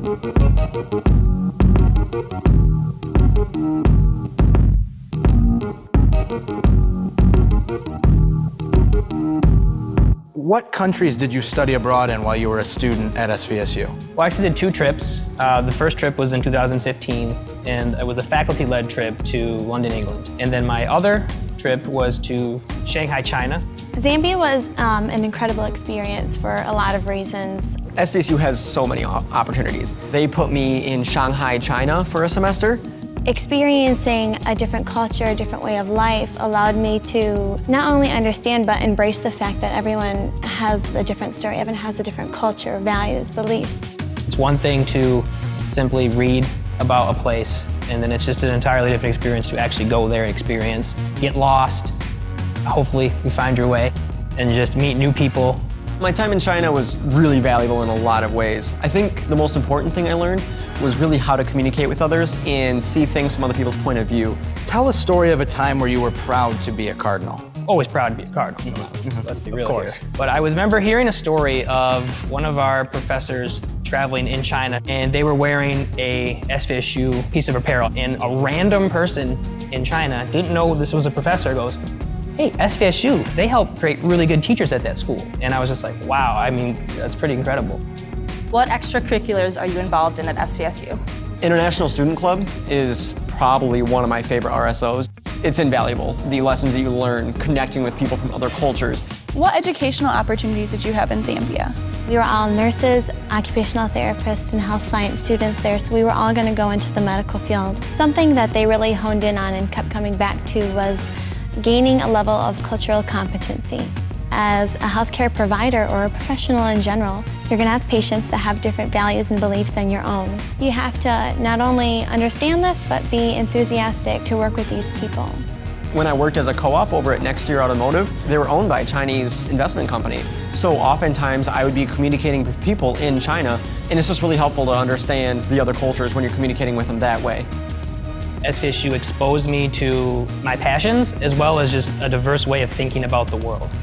What countries did you study abroad in while you were a student at SVSU? Well, I actually did 2 trips. The first trip was in 2015, and it was a faculty-led trip to London, England. And then my other trip was to Shanghai, China. Zambia was an incredible experience for a lot of reasons. SVSU has so many opportunities. They put me in Shanghai, China for a semester. Experiencing a different culture, a different way of life allowed me to not only understand but embrace the fact that everyone has a different story, everyone has a different culture, values, beliefs. It's one thing to simply read about a place, and then it's just an entirely different experience to actually go there and experience, get lost, hopefully you find your way, and just meet new people. My time in China was really valuable in a lot of ways. I think the most important thing I learned was really how to communicate with others and see things from other people's point of view. Tell a story of a time where you were proud to be a Cardinal. Always proud to be a Cardinal. Let's be real here. But I remember hearing a story of one of our professors traveling in China, and they were wearing a SVSU piece of apparel, and a random person in China didn't know this was a professor, goes, "Hey, SVSU, they help create really good teachers at that school." And I was just like, wow, I mean, that's pretty incredible. What extracurriculars are you involved in at SVSU? International Student Club is probably one of my favorite RSOs. It's invaluable, the lessons that you learn connecting with people from other cultures. What educational opportunities did you have in Zambia? We were all nurses, occupational therapists, and health science students there, so we were all going to go into the medical field. Something that they really honed in on and kept coming back to was gaining a level of cultural competency. As a healthcare provider or a professional in general, you're going to have patients that have different values and beliefs than your own. You have to not only understand this, but be enthusiastic to work with these people. When I worked as a co-op over at Next Year Automotive, they were owned by a Chinese investment company. So oftentimes I would be communicating with people in China, and it's just really helpful to understand the other cultures when you're communicating with them that way. SVSU exposed me to my passions as well as just a diverse way of thinking about the world.